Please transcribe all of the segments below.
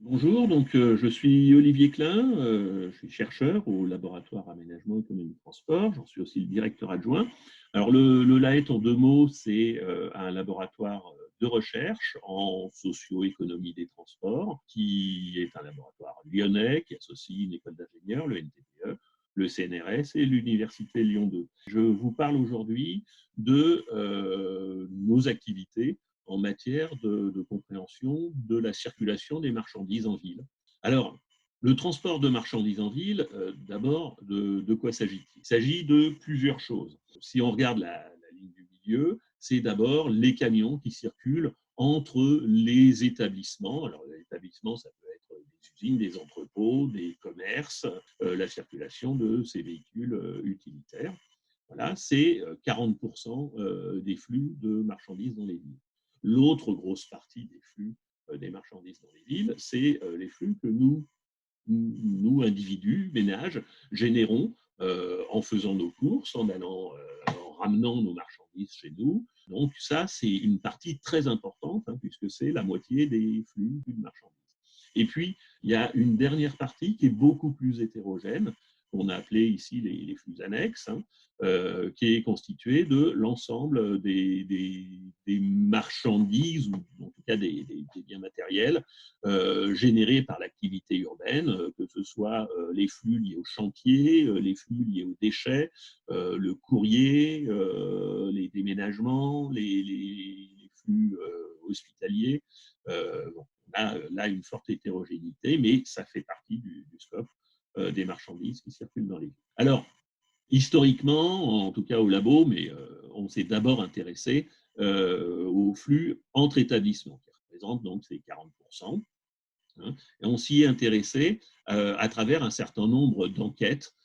Bonjour, je suis Olivier Klein, je suis chercheur au laboratoire Aménagement Économie Transport, j'en suis aussi le directeur adjoint. Alors le LAET en deux mots, c'est un laboratoire de recherche en socio-économie des transports, qui est un laboratoire lyonnais, qui associe une école d'ingénieurs, le NTPE, le CNRS et l'Université Lyon 2. Je vous parle aujourd'hui de nos activités en matière de compréhension de la circulation des marchandises en ville. Alors, le transport de marchandises en ville, d'abord, de quoi s'agit-il? Il s'agit de plusieurs choses. Si on regarde la ligne du milieu, c'est d'abord les camions qui circulent entre les établissements. Alors, les établissements, ça peut être des usines, des entrepôts, des commerces, la circulation de ces véhicules utilitaires. Voilà, c'est 40% des flux de marchandises dans les villes. L'autre grosse partie des flux des marchandises dans les villes, c'est les flux que nous, individus, ménages, générons en faisant nos courses, en ramenant nos marchandises chez nous. Donc ça, c'est une partie très importante, puisque c'est la moitié des flux de marchandises. Et puis, il y a une dernière partie qui est beaucoup plus hétérogène, qu'on a appelé ici les flux annexes, qui est constitué de l'ensemble des marchandises, ou en tout cas des biens matériels, générés par l'activité urbaine, que ce soit les flux liés au chantier, les flux liés aux déchets, le courrier, les déménagements, les flux hospitaliers. Bon, on a là une forte hétérogénéité, mais ça fait partie du scope des marchandises qui circulent dans les villes. Alors, historiquement, en tout cas au labo, mais on s'est d'abord intéressé aux flux entre établissements, qui représentent donc ces 40%. Hein, et on s'y est intéressé à travers un certain nombre d'enquêtes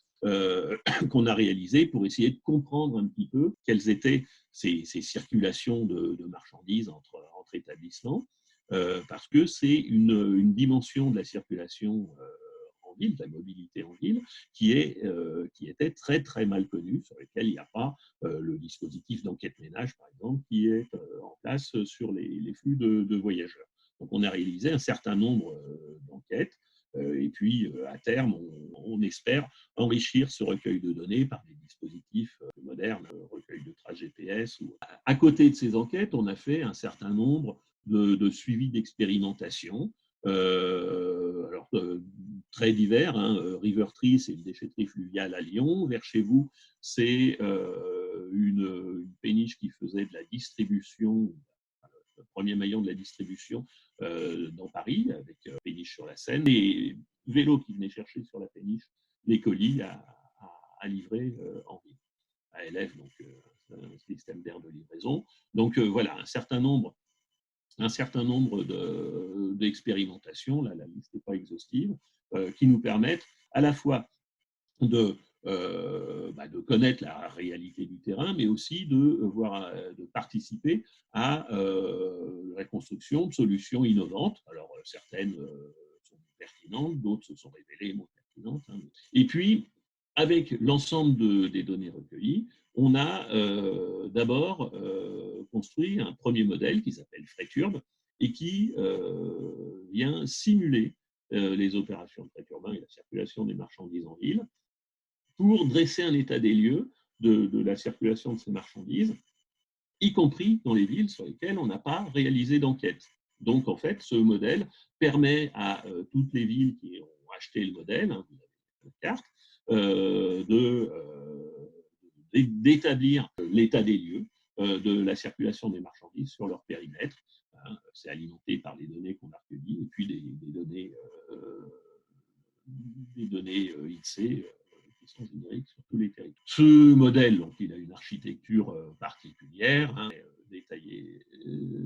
qu'on a réalisées pour essayer de comprendre un petit peu quelles étaient ces circulations de marchandises entre établissements, parce que c'est une dimension de la circulation en ville, de la mobilité en ville, qui était très très mal connue, sur lequel il n'y a pas le dispositif d'enquête ménage, par exemple, qui est en place sur les flux de voyageurs. Donc, on a réalisé un certain nombre d'enquêtes et puis, à terme, on espère enrichir ce recueil de données par des dispositifs modernes, recueil de traces GPS. À côté de ces enquêtes, on a fait un certain nombre de suivis d'expérimentation. Alors, très divers. River Tree, c'est une déchetterie fluviale à Lyon. Vers chez vous, c'est une péniche qui faisait de la distribution, le premier maillon de la distribution dans Paris, avec péniche sur la Seine, et vélos qui venaient chercher sur la péniche les colis à livrer en ville. ALF, donc un système d'air de livraison. Donc voilà, un certain nombre d'expérimentations, là la liste n'est pas exhaustive, qui nous permettent à la fois de connaître la réalité du terrain, mais aussi de participer à la construction de solutions innovantes. Alors, certaines sont pertinentes, d'autres se sont révélées moins pertinentes. Et puis, avec l'ensemble des données recueillies, on a d'abord construit un premier modèle qui s'appelle Freiturb et qui vient simuler les opérations de fret urbain et la circulation des marchandises en ville pour dresser un état des lieux de la circulation de ces marchandises, y compris dans les villes sur lesquelles on n'a pas réalisé d'enquête. Donc, en fait, ce modèle permet à toutes les villes qui ont acheté le modèle, vous avez la carte, d'établir l'état des lieux de la circulation des marchandises sur leur périmètre. C'est alimenté par les données qu'on a recueillies et puis des données INSEE qui sont génériques sur tous les territoires. Ce modèle, donc, il a une architecture particulière, détaillez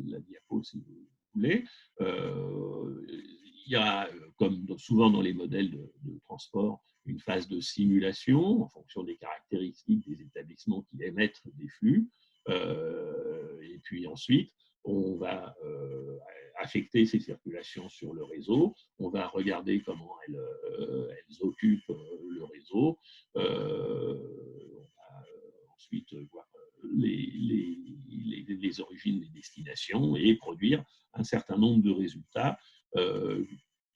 la diapo si vous voulez. Il y a, comme souvent dans les modèles de transport, une phase de simulation en fonction des caractéristiques des établissements qui émettent des flux. Et puis ensuite, on va affecter ces circulations sur le réseau. On va regarder comment elles occupent le réseau. On va ensuite voir les origines, les destinations et produire un certain nombre de résultats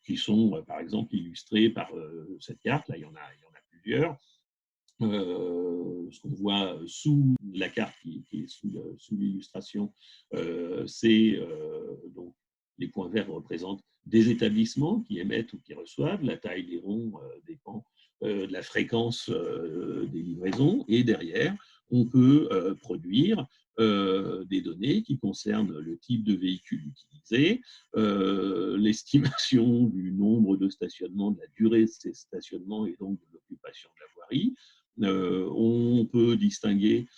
qui sont, par exemple, illustrés par cette carte. Là, il y en a plusieurs. Ce qu'on voit sous la carte qui est sous l'illustration, c'est donc les points verts représentent des établissements qui émettent ou qui reçoivent. La taille des ronds dépend de la fréquence des livraisons. Et derrière, on peut produire des données qui concernent le type de véhicule utilisé, l'estimation du nombre de stationnements, de la durée de ces stationnements et donc de l'occupation de la voirie. On peut distinguer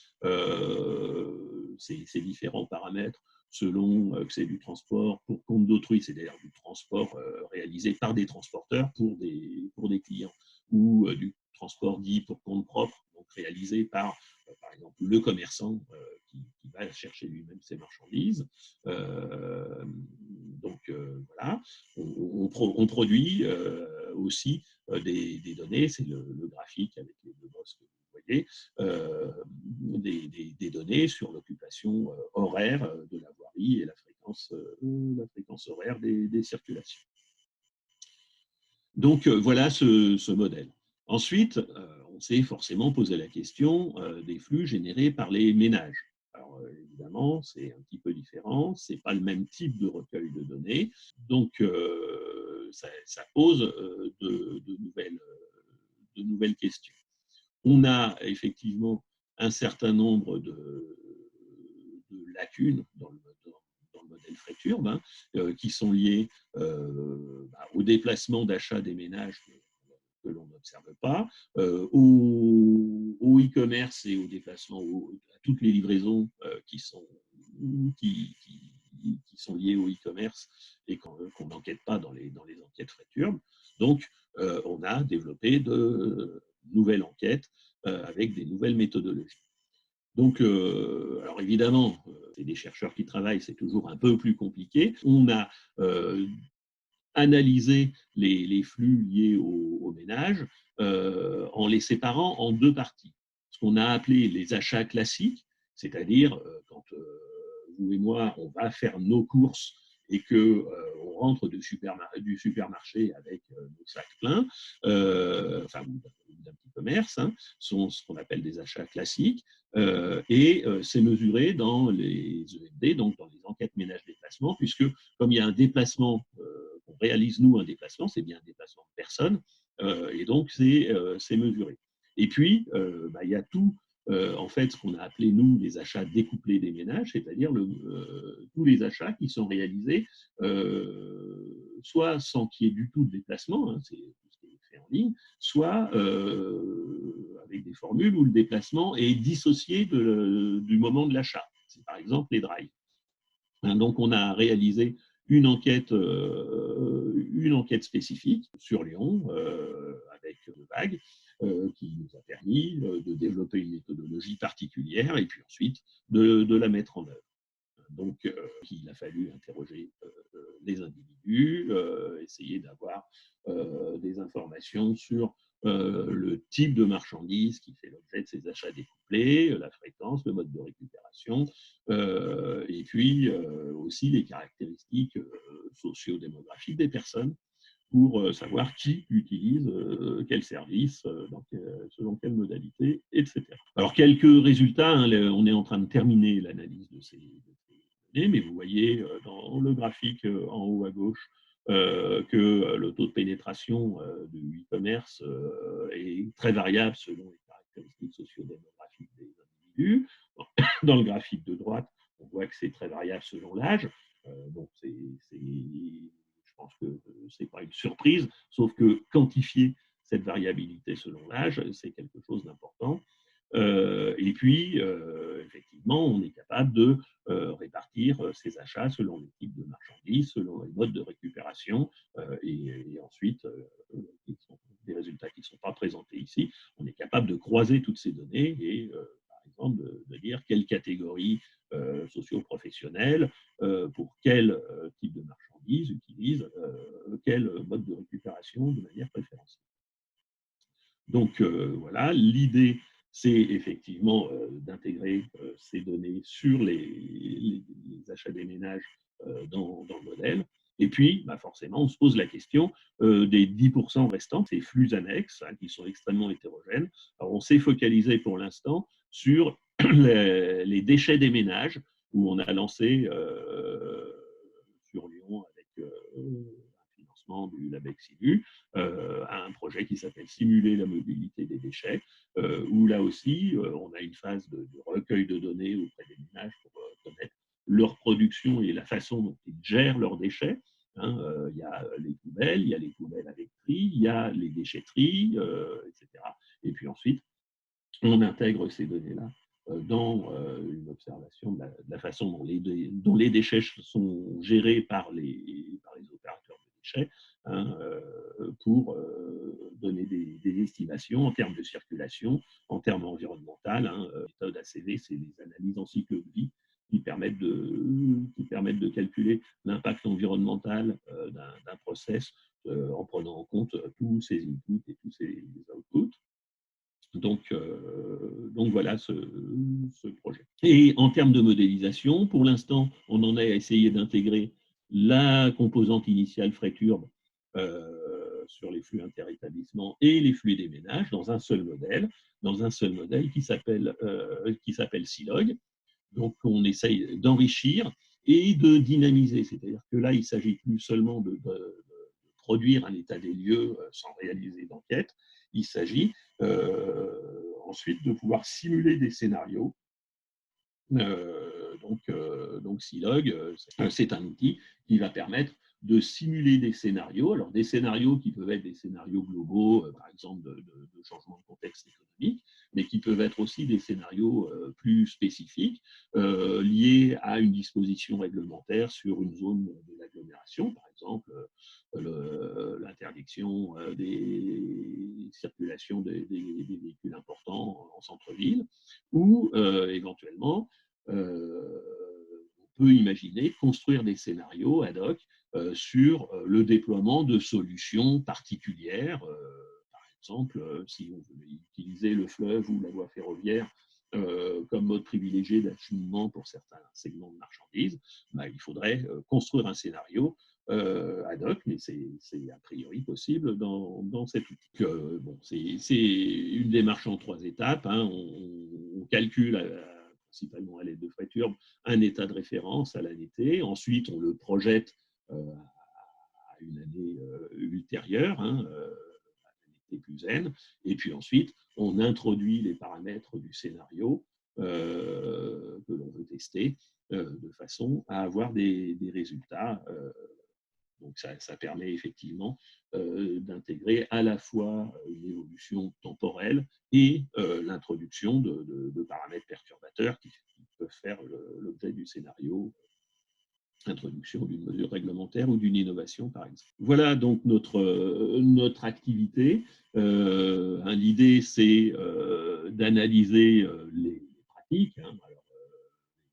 ces différents paramètres selon que c'est du transport pour compte d'autrui, c'est-à-dire du transport réalisé par des transporteurs pour des clients, ou du transport dit pour compte propre, donc réalisé par exemple, le commerçant qui va chercher lui-même ses marchandises. Voilà, on produit aussi des données, c'est le graphique avec les deux bosses que vous voyez, des données sur l'occupation horaire de la voirie et la fréquence horaire des circulations. Donc voilà ce modèle. Ensuite, on s'est forcément posé la question des flux générés par les ménages. Alors évidemment, c'est un petit peu différent, ce n'est pas le même type de recueil de données, donc ça pose de nouvelles questions. On a effectivement un certain nombre de lacunes dans le modèle Fréturbe, qui sont liées au déplacement d'achat des ménages que l'on n'observe pas, au e-commerce et au déplacement, à toutes les livraisons qui sont liées au e-commerce et qu'on n'enquête pas dans les enquêtes Fréturbe. Donc, on a développé de nouvelles enquêtes avec des nouvelles méthodologies. Donc, alors évidemment, c'est des chercheurs qui travaillent, c'est toujours un peu plus compliqué. On a analysé les flux liés au ménage en les séparant en deux parties. Ce qu'on a appelé les achats classiques, c'est-à-dire quand vous et moi, on va faire nos courses et qu'on rentre du supermarché avec nos sacs pleins, enfin, d'un petit commerce, sont ce qu'on appelle des achats classiques, et c'est mesuré dans les EMD, donc dans les enquêtes ménage-déplacement, puisque comme il y a un déplacement, on réalise nous un déplacement, c'est bien un déplacement de personne, et donc c'est mesuré. Et puis, il y a tout en fait, ce qu'on a appelé, nous, les achats découplés des ménages, c'est-à-dire tous les achats qui sont réalisés soit sans qu'il y ait du tout de déplacement, c'est tout ce qui est fait en ligne, soit avec des formules où le déplacement est dissocié du moment de l'achat. C'est par exemple les drives. Donc, on a réalisé une enquête spécifique sur Lyon avec Vague, qui nous a permis de développer une méthodologie particulière et puis ensuite de la mettre en œuvre. Donc, il a fallu interroger les individus, essayer d'avoir des informations sur le type de marchandise qui fait l'objet de ces achats découplés, la fréquence, le mode de récupération, et puis aussi les caractéristiques sociodémographiques des personnes pour savoir qui utilise quel service, selon quelle modalité, etc. Alors, quelques résultats, on est en train de terminer l'analyse de ces données, mais vous voyez dans le graphique en haut à gauche que le taux de pénétration du e-commerce est très variable selon les caractéristiques sociodémographiques des individus. Dans le graphique de droite, on voit que c'est très variable selon l'âge. Donc, je pense que ce n'est pas une surprise, sauf que quantifier cette variabilité selon l'âge, c'est quelque chose d'important. Et puis, effectivement, on est capable de répartir ces achats selon les types de marchandises, selon les modes de récupération, et ensuite, des résultats qui ne sont pas présentés ici, on est capable de croiser toutes ces données et, par exemple, de dire quelle catégorie socio-professionnelle, pour quel type de marchandises utilise quel mode de récupération de manière préférentielle. Donc voilà, l'idée, c'est effectivement d'intégrer ces données sur les achats des ménages dans le modèle. Et puis, bah forcément, on se pose la question des 10% restants, ces flux annexes, hein, qui sont extrêmement hétérogènes. Alors, on s'est focalisé pour l'instant sur les déchets des ménages, où on a lancé sur Lyon avec un financement du LabEx-ILU, un projet qui s'appelle Simuler la mobilité des déchets, où là aussi, on a une phase de recueil de données auprès des ménages pour connaître leur production et la façon dont ils gèrent leurs déchets. Hein, il y a les poubelles, il y a les poubelles avec tri, il y a les déchetteries, etc. Et puis ensuite, on intègre ces données-là dans une observation de la façon dont les déchets sont gérés par les opérateurs de déchets, hein, pour donner des estimations en termes de circulation, en termes environnementaux. Hein. La méthode ACV, c'est des analyses en cycle de vie qui permettent de calculer l'impact environnemental d'un process en prenant en compte tous ces inputs et tous ces outputs. Donc voilà ce projet. Et en termes de modélisation, pour l'instant, on en est à essayer d'intégrer la composante initiale frais-turbe sur les flux interétablissements et les flux des ménages dans un seul modèle qui s'appelle Silog. Donc on essaye d'enrichir et de dynamiser. C'est-à-dire que là, il ne s'agit plus seulement de produire un état des lieux sans réaliser d'enquête. Il s'agit ensuite de pouvoir simuler des scénarios. Donc Silog, c'est un outil qui va permettre de simuler des scénarios. Alors des scénarios qui peuvent être des scénarios globaux, par exemple de changement de contexte économique, mais qui peuvent être aussi des scénarios plus spécifiques, liés à une disposition réglementaire sur une zone de l'agglomération, par exemple l'interdiction des circulations des véhicules importants en centre-ville, ou éventuellement, on peut imaginer construire des scénarios ad hoc sur le déploiement de solutions particulières. Par exemple, si on veut utiliser le fleuve ou la voie ferroviaire comme mode privilégié d'acheminement pour certains segments de marchandises, bah, il faudrait construire un scénario ad hoc, mais c'est a priori possible dans cet outil. Bon, c'est une démarche en 3 étapes. Hein. On calcule principalement à l'aide de frais-turbe un état de référence à l'année T. Ensuite, on le projette à une année ultérieure, hein, T plus N. Et puis ensuite, on introduit les paramètres du scénario que l'on veut tester de façon à avoir des résultats. Donc ça permet effectivement d'intégrer à la fois une évolution temporelle et l'introduction de paramètres perturbateurs qui peuvent faire l'objet du scénario, introduction d'une mesure réglementaire ou d'une innovation, par exemple. Voilà donc notre activité. L'idée, c'est d'analyser les pratiques. Hein. Alors,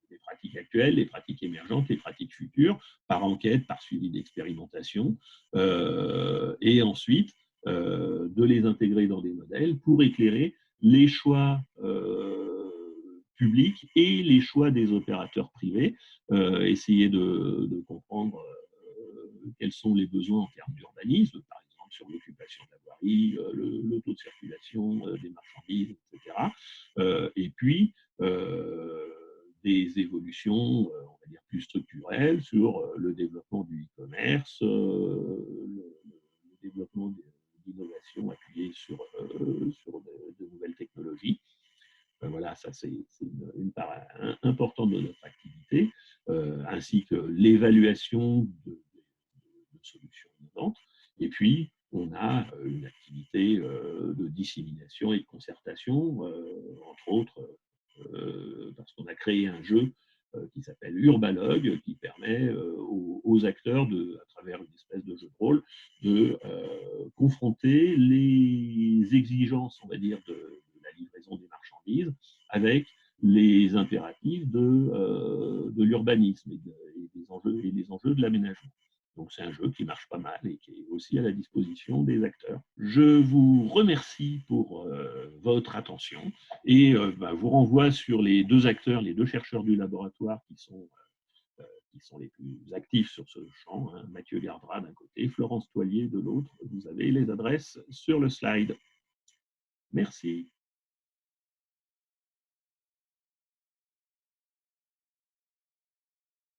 les pratiques actuelles, les pratiques émergentes, les pratiques futures, par enquête, par suivi d'expérimentation, et ensuite de les intégrer dans des modèles pour éclairer les choix publics et les choix des opérateurs privés, essayer de comprendre quels sont les besoins en termes d'urbanisme, par exemple sur l'occupation de la voirie, le taux de circulation des marchandises, etc. Et puis, des évolutions, on va dire, plus structurelles sur le développement du e-commerce, le développement d'innovations appuyées sur de nouvelles technologies. Voilà, ça c'est une part importante de notre activité, ainsi que l'évaluation de solutions innovantes. Et puis, on a une activité de dissémination et de concertation, entre autres, parce qu'on a créé un jeu qui s'appelle Urbalogue, qui permet aux acteurs, à travers une espèce de jeu de rôle, de confronter les exigences, on va dire, de la livraison des marchandises avec les impératifs de l'urbanisme et des enjeux de l'aménagement. Donc c'est un jeu qui marche pas mal et qui est aussi à la disposition des acteurs. Je vous remercie pour votre attention et vous renvoie sur les 2 acteurs, les 2 chercheurs du laboratoire qui sont sont les plus actifs sur ce champ, hein, Mathieu Gardra d'un côté, Florence Toillier de l'autre. Vous avez les adresses sur le slide. Merci.